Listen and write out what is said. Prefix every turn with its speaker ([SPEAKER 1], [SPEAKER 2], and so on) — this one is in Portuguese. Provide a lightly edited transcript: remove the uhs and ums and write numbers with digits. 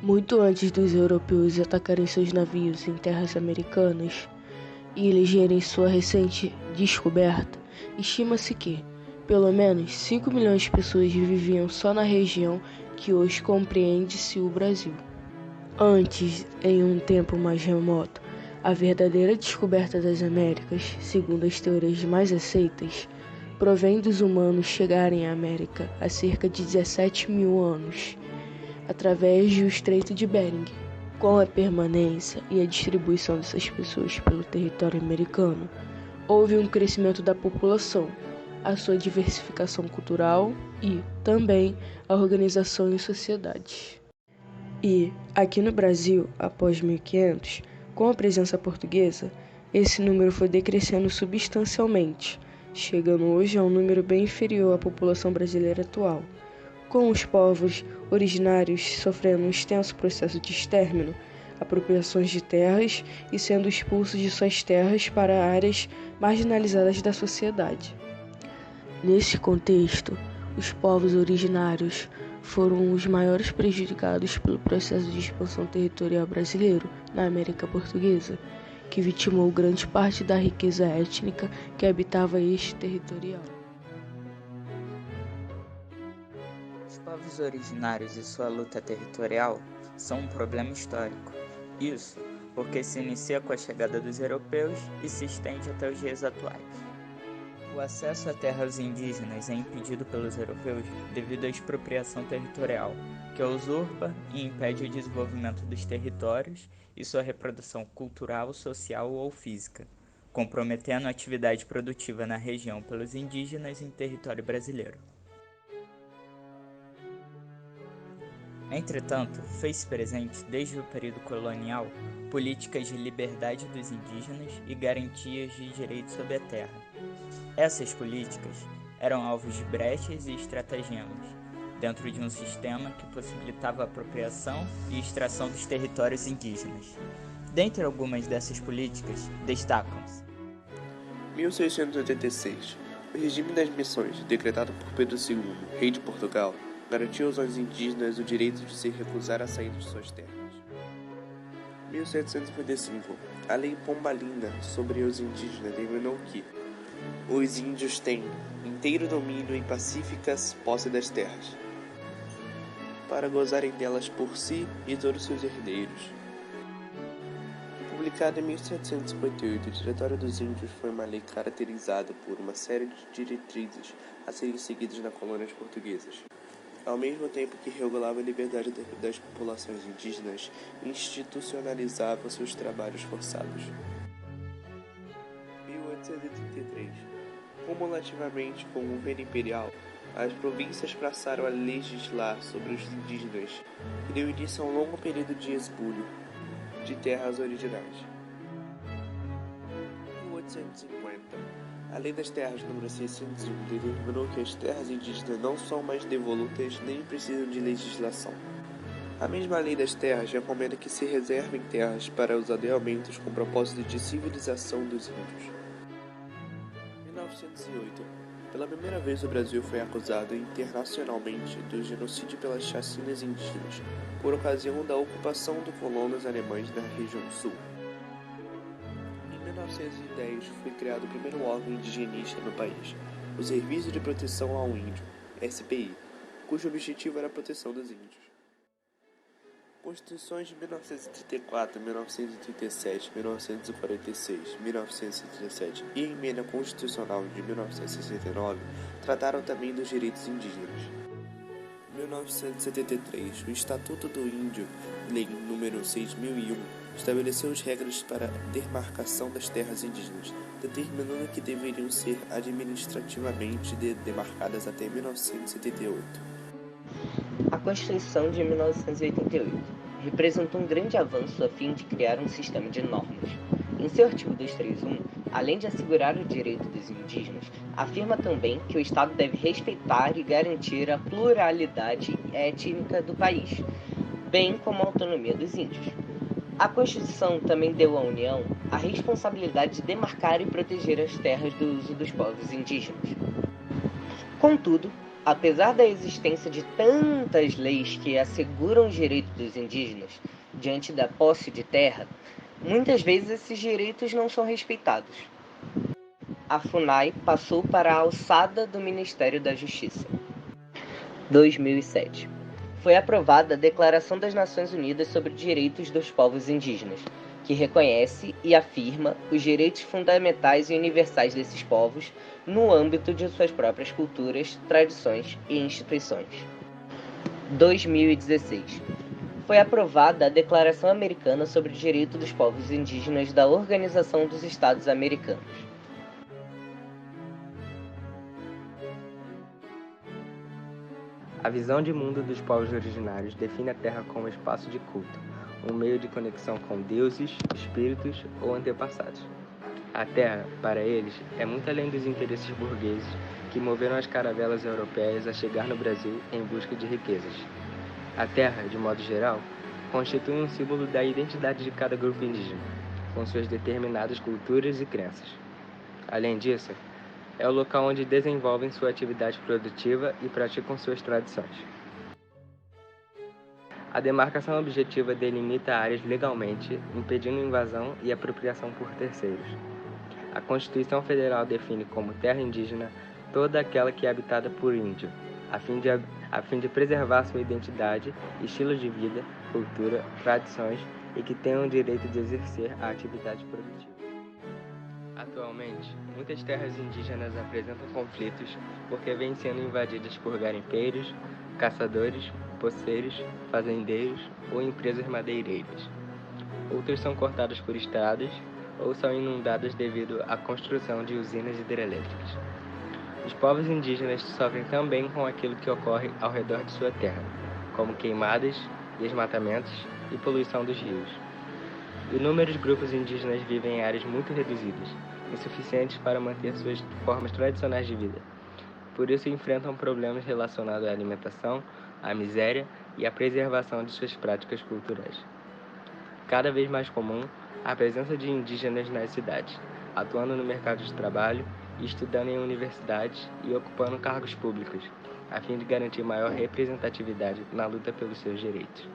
[SPEAKER 1] Muito antes dos europeus atacarem seus navios em terras americanas e elegerem sua recente descoberta, estima-se que, pelo menos, 5 milhões de pessoas viviam só na região que hoje compreende-se o Brasil. Antes, em um tempo mais remoto, a verdadeira descoberta das Américas, segundo as teorias mais aceitas, provém dos humanos chegarem à América há cerca de 17 mil anos, através do Estreito de Bering. Com a permanência e a distribuição dessas pessoas pelo território americano, houve um crescimento da população, a sua diversificação cultural e, também, a organização em sociedades. E, aqui no Brasil, após 1500, com a presença portuguesa, esse número foi decrescendo substancialmente, chegando hoje a um número bem inferior à população brasileira atual, com os povos originários sofrendo um extenso processo de extermínio, apropriações de terras e sendo expulsos de suas terras para áreas marginalizadas da sociedade. Nesse contexto, os povos originários foram os maiores prejudicados pelo processo de expansão territorial brasileiro na América Portuguesa, que vitimou grande parte da riqueza étnica que habitava este territorial.
[SPEAKER 2] Os povos originários e sua luta territorial são um problema histórico. Isso porque se inicia com a chegada dos europeus e se estende até os dias atuais. O acesso a terras indígenas é impedido pelos europeus devido à expropriação territorial, que usurpa e impede o desenvolvimento dos territórios e sua reprodução cultural, social ou física, comprometendo a atividade produtiva na região pelos indígenas em território brasileiro. Entretanto, fez-se presente, desde o período colonial, políticas de liberdade dos indígenas e garantias de direitos sobre a terra. Essas políticas eram alvos de brechas e estratagemas, dentro de um sistema que possibilitava a apropriação e extração dos territórios indígenas. Dentre algumas dessas políticas, destacam-se
[SPEAKER 3] 1686. O regime das missões, decretado por Pedro II, rei de Portugal, garantiu aos indígenas o direito de se recusar a sair de suas terras. 1755. A Lei Pombalinda sobre os indígenas determinou que os índios têm inteiro domínio e pacíficas posse das terras, para gozarem delas por si e todos seus herdeiros. Publicada em 1758, o Diretório dos Índios foi uma lei caracterizada por uma série de diretrizes a serem seguidas nas colônias portuguesas, ao mesmo tempo que regulava a liberdade das populações indígenas e institucionalizava seus trabalhos forçados. 1833. Cumulativamente com o governo imperial, as províncias passaram a legislar sobre os indígenas e deu início a um longo período de expulso de terras originais. 1850. A Lei das Terras nº 601 determinou que as terras indígenas não são mais devolutas nem precisam de legislação. A mesma Lei das Terras recomenda que se reservem terras para os aldeamentos com propósito de civilização dos índios. 1908. Pela primeira vez o Brasil foi acusado internacionalmente do genocídio pelas chacinas indígenas, por ocasião da ocupação de colonos alemães na região sul. Em 1910 foi criado o primeiro órgão indigenista no país, o Serviço de Proteção ao Índio, SPI, cujo objetivo era a proteção dos índios. Constituições de 1934, 1937, 1946, 1977 e a Emenda Constitucional de 1969 trataram também dos direitos indígenas. 1973, o Estatuto do Índio, Lei nº 6001, estabeleceu as regras para a demarcação das terras indígenas, determinando que deveriam ser administrativamente demarcadas até 1978.
[SPEAKER 4] A Constituição de 1988 representou um grande avanço a fim de criar um sistema de normas. Em seu artigo 231, além de assegurar o direito dos indígenas, afirma também que o Estado deve respeitar e garantir a pluralidade étnica do país, bem como a autonomia dos índios. A Constituição também deu à União a responsabilidade de demarcar e proteger as terras do uso dos povos indígenas. Contudo, Apesar da existência de tantas leis que asseguram os direitos dos indígenas diante da posse de terra, muitas vezes esses direitos não são respeitados. A FUNAI passou para a alçada do Ministério da Justiça. 2007. Foi aprovada a Declaração das Nações Unidas sobre os Direitos dos Povos Indígenas, que reconhece e afirma os direitos fundamentais e universais desses povos no âmbito de suas próprias culturas, tradições e instituições. 2016. Foi aprovada a Declaração Americana sobre os Direitos dos Povos Indígenas da Organização dos Estados Americanos.
[SPEAKER 5] A visão de mundo dos povos originários define a Terra como espaço de culto, um meio de conexão com deuses, espíritos ou antepassados. A Terra, para eles, é muito além dos interesses burgueses que moveram as caravelas europeias a chegar no Brasil em busca de riquezas. A Terra, de modo geral, constitui um símbolo da identidade de cada grupo indígena, com suas determinadas culturas e crenças. Além disso, é o local onde desenvolvem sua atividade produtiva e praticam suas tradições. A demarcação objetiva delimita áreas legalmente, impedindo invasão e apropriação por terceiros. A Constituição Federal define como terra indígena toda aquela que é habitada por índio, a fim de preservar sua identidade, estilo de vida, cultura, tradições e que tenham o direito de exercer a atividade produtiva. Atualmente, muitas terras indígenas apresentam conflitos porque vêm sendo invadidas por garimpeiros, caçadores, poceiros, fazendeiros ou empresas madeireiras. Outras são cortadas por estradas ou são inundadas devido à construção de usinas hidrelétricas. Os povos indígenas sofrem também com aquilo que ocorre ao redor de sua terra, como queimadas, desmatamentos e poluição dos rios. Inúmeros grupos indígenas vivem em áreas muito reduzidas, insuficientes para manter suas formas tradicionais de vida. Por isso enfrentam problemas relacionados à alimentação, à miséria e à preservação de suas práticas culturais. Cada vez mais comum a presença de indígenas nas cidades, atuando no mercado de trabalho, estudando em universidades e ocupando cargos públicos, a fim de garantir maior representatividade na luta pelos seus direitos.